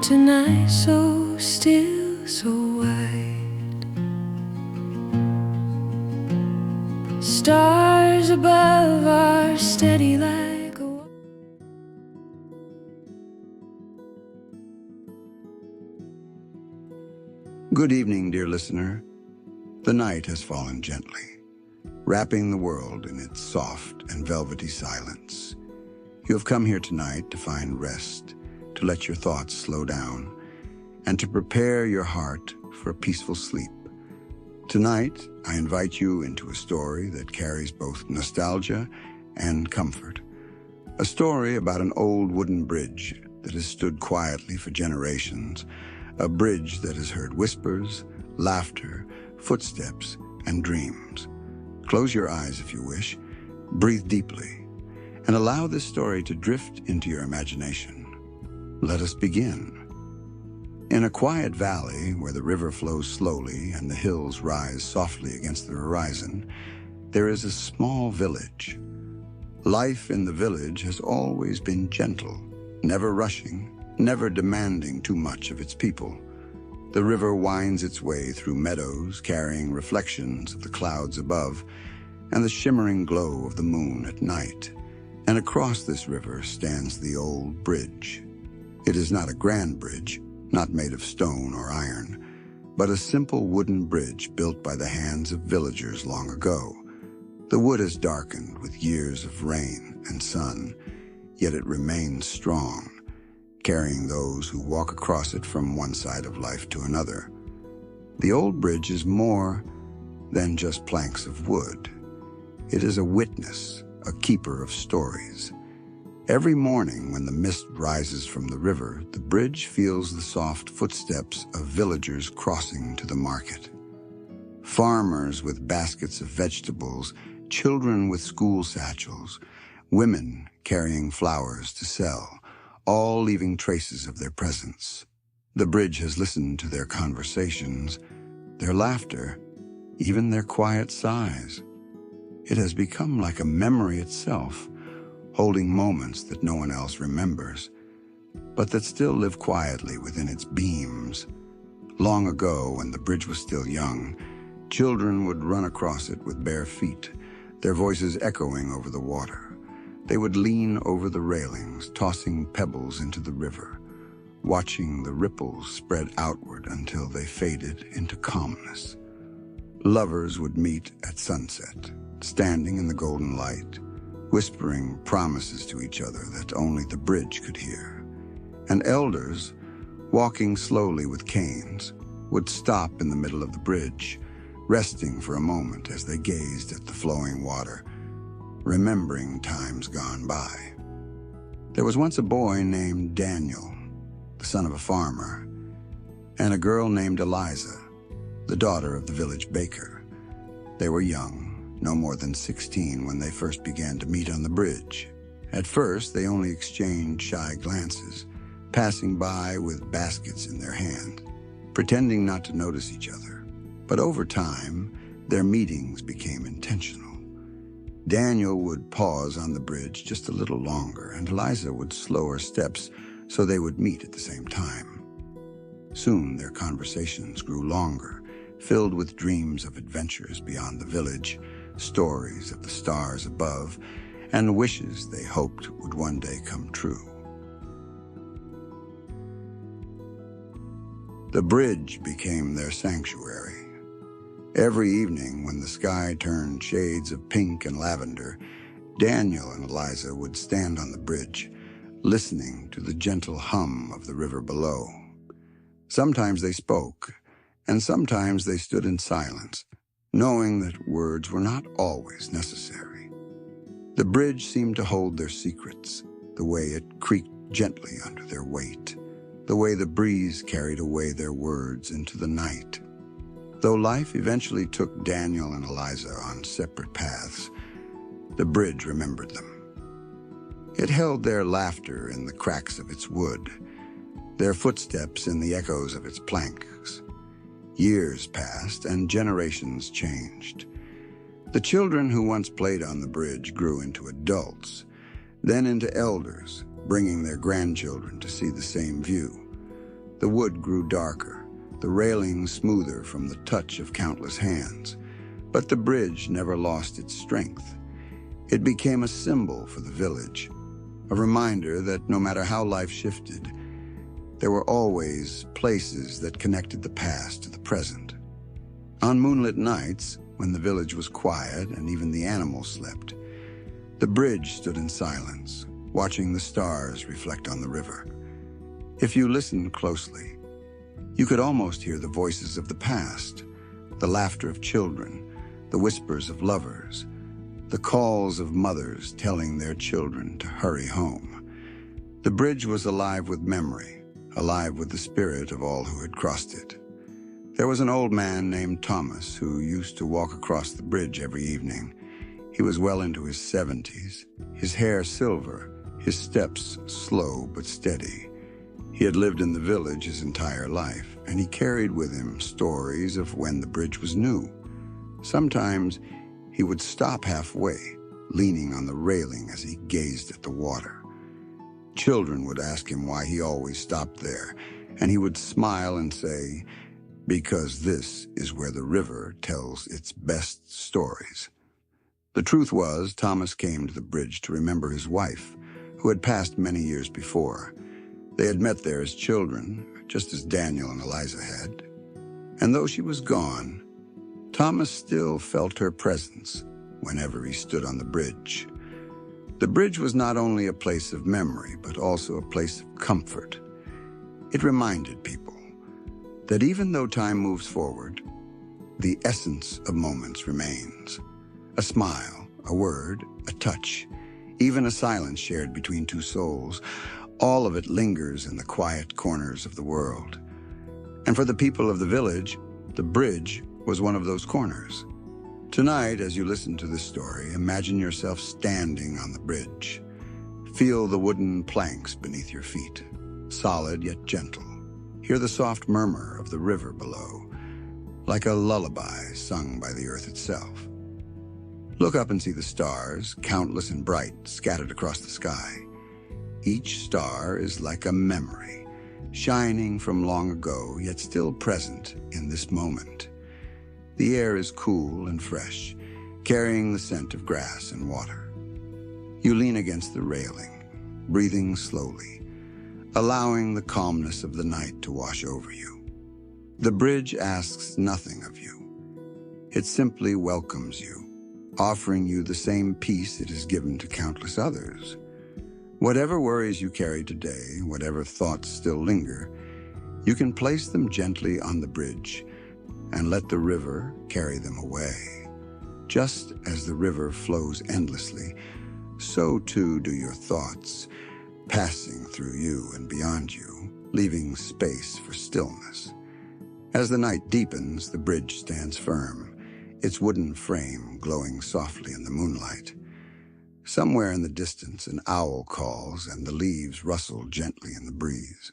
tonight, so still, so wide. Stars above are steady like a Good evening, dear listener. The night has fallen gently, wrapping the world in its soft and velvety silence. You have come here tonight to find rest, to let your thoughts slow down, and to prepare your heart for a peaceful sleep. Tonight, I invite you into a story that carries both nostalgia and comfort. A story about an old wooden bridge that has stood quietly for generations, a bridge that has heard whispers, laughter, footsteps, and dreams. Close your eyes if you wish, breathe deeply, and allow this story to drift into your imagination. Let us begin. In a quiet valley where the river flows slowly and the hills rise softly against the horizon, there is a small village. Life in the village has always been gentle, never rushing, never demanding too much of its people. The river winds its way through meadows, carrying reflections of the clouds above and the shimmering glow of the moon at night. And across this river stands the old bridge. It is not a grand bridge, not made of stone or iron, but a simple wooden bridge built by the hands of villagers long ago. The wood has darkened with years of rain and sun, yet it remains strong, carrying those who walk across it from one side of life to another. The old bridge is more than just planks of wood. It is a witness, a keeper of stories. Every morning when the mist rises from the river, the bridge feels the soft footsteps of villagers crossing to the market. Farmers with baskets of vegetables, children with school satchels, women carrying flowers to sell, all leaving traces of their presence. The bridge has listened to their conversations, their laughter, even their quiet sighs. It has become like a memory itself, holding moments that no one else remembers, but that still live quietly within its beams. Long ago, when the bridge was still young, children would run across it with bare feet, their voices echoing over the water. They would lean over the railings, tossing pebbles into the river, watching the ripples spread outward until they faded into calmness. Lovers would meet at sunset, standing in the golden light, whispering promises to each other that only the bridge could hear. And elders, walking slowly with canes, would stop in the middle of the bridge, resting for a moment as they gazed at the flowing water, remembering times gone by. There was once a boy named Daniel, the son of a farmer, and a girl named Eliza, the daughter of the village baker. They were young, no more than 16 when they first began to meet on the bridge. At first, they only exchanged shy glances, passing by with baskets in their hand, pretending not to notice each other. But over time, their meetings became intentional. Daniel would pause on the bridge just a little longer, and Eliza would slow her steps so they would meet at the same time. Soon, their conversations grew longer, filled with dreams of adventures beyond the village, stories of the stars above, and wishes they hoped would one day come true. The bridge became their sanctuary. Every evening, when the sky turned shades of pink and lavender, Daniel and Eliza would stand on the bridge, listening to the gentle hum of the river below. Sometimes they spoke, and sometimes they stood in silence, knowing that words were not always necessary. The bridge seemed to hold their secrets, the way it creaked gently under their weight, the way the breeze carried away their words into the night. Though life eventually took Daniel and Eliza on separate paths, the bridge remembered them. It held their laughter in the cracks of its wood, their footsteps in the echoes of its planks. Years passed and generations changed. The children who once played on the bridge grew into adults, then into elders, bringing their grandchildren to see the same view. The wood grew darker, the railing smoother from the touch of countless hands. But the bridge never lost its strength. It became a symbol for the village, a reminder that no matter how life shifted, there were always places that connected the past to the present. On moonlit nights, when the village was quiet and even the animals slept, the bridge stood in silence, watching the stars reflect on the river. If you listened closely, you could almost hear the voices of the past, the laughter of children, the whispers of lovers, the calls of mothers telling their children to hurry home. The bridge was alive with memory, alive with the spirit of all who had crossed it. There was an old man named Thomas who used to walk across the bridge every evening. He was well into his 70s, his hair silver, his steps slow but steady. He had lived in the village his entire life, and he carried with him stories of when the bridge was new. Sometimes he would stop halfway, leaning on the railing as he gazed at the water. Children would ask him why he always stopped there, and he would smile and say, "Because this is where the river tells its best stories." The truth was, Thomas came to the bridge to remember his wife, who had passed many years before. They had met there as children, just as Daniel and Eliza had. And though she was gone, Thomas still felt her presence whenever he stood on the bridge. The bridge was not only a place of memory, but also a place of comfort. It reminded people that even though time moves forward, the essence of moments remains. A smile, a word, a touch, even a silence shared between two souls, all of it lingers in the quiet corners of the world. And for the people of the village, the bridge was one of those corners. Tonight, as you listen to this story, imagine yourself standing on the bridge. Feel the wooden planks beneath your feet, solid yet gentle. Hear the soft murmur of the river below, like a lullaby sung by the earth itself. Look up and see the stars, countless and bright, scattered across the sky. Each star is like a memory, shining from long ago, yet still present in this moment. The air is cool and fresh, carrying the scent of grass and water. You lean against the railing, breathing slowly, allowing the calmness of the night to wash over you. The bridge asks nothing of you. It simply welcomes you, offering you the same peace it has given to countless others. Whatever worries you carry today, whatever thoughts still linger, you can place them gently on the bridge and let the river carry them away. Just as the river flows endlessly, so too do your thoughts, passing through you and beyond you, leaving space for stillness. As the night deepens, the bridge stands firm, its wooden frame glowing softly in the moonlight. Somewhere in the distance, an owl calls and the leaves rustle gently in the breeze.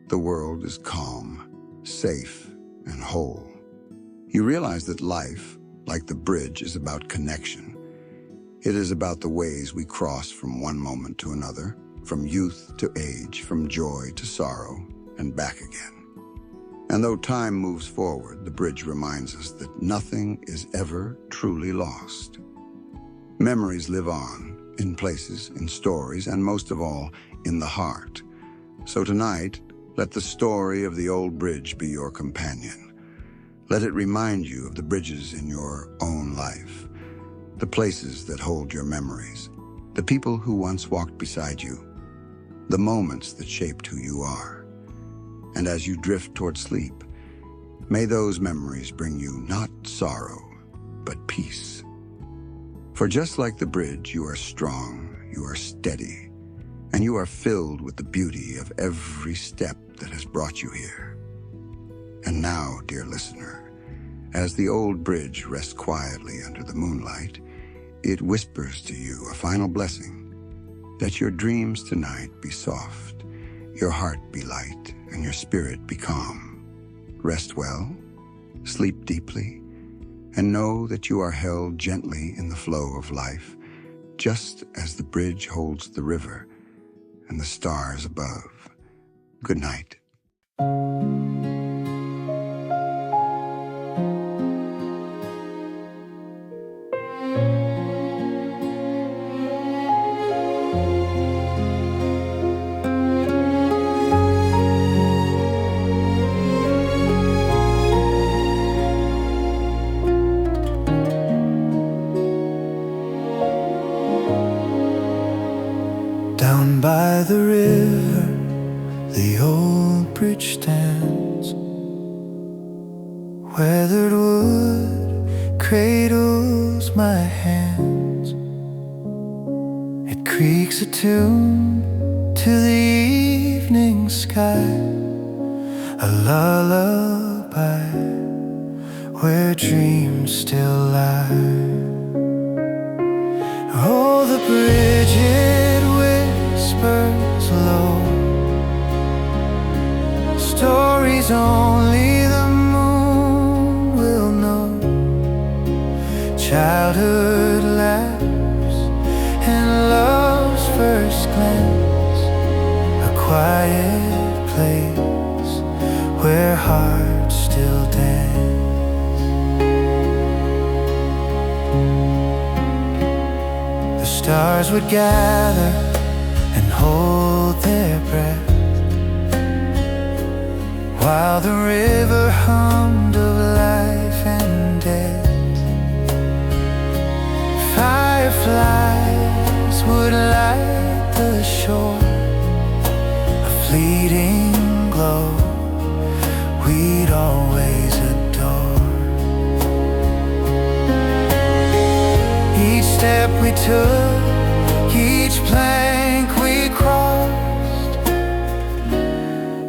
The world is calm, safe, and whole. You realize that life, like the bridge, is about connection. It is about the ways we cross from one moment to another, from youth to age, from joy to sorrow, and back again. And though time moves forward, the bridge reminds us that nothing is ever truly lost. Memories live on, in places, in stories, and most of all, in the heart. So tonight, let the story of the old bridge be your companion. Let it remind you of the bridges in your own life, the places that hold your memories, the people who once walked beside you, the moments that shaped who you are. And as you drift toward sleep, may those memories bring you not sorrow, but peace. For just like the bridge, you are strong, you are steady, and you are filled with the beauty of every step that has brought you here. And now, dear listener, as the old bridge rests quietly under the moonlight, it whispers to you a final blessing, that your dreams tonight be soft, your heart be light, and your spirit be calm. Rest well, sleep deeply, and know that you are held gently in the flow of life, just as the bridge holds the river and the stars above. Good night. Down by the river, the old bridge stands. Weathered wood cradles my hands. It creaks attuned to the evening sky, a lullaby where dreams still lie. Oh, the bridge it whispers low, stories only the moon will know. Childhood laughs and love's first glance, a quiet place where hearts still dance. The stars would gather and hold their breath, while the river hummed of life and death. Fireflies would light the shore, a fleeting glow we'd always adore. Each step we took, each plank we crossed,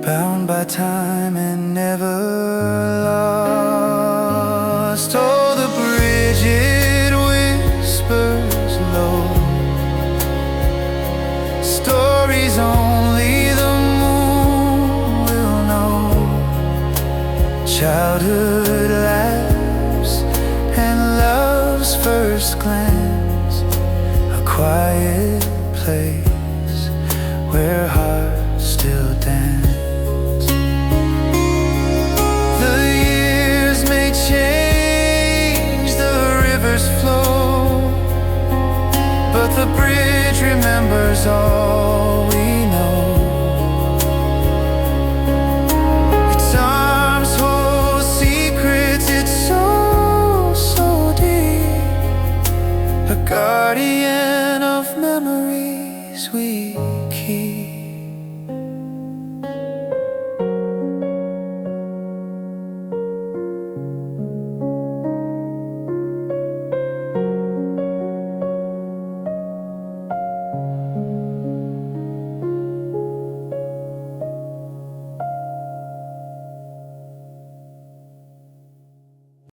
bound by time and never lost. Oh, the bridge it whispers low, stories only the moon will know. Childhood laughs and love's first glance, a quiet place where hearts still dance. The years may change the river's flow, but the bridge remembers all we know. Its arms hold secrets, it's so, so deep, a guardian of memories we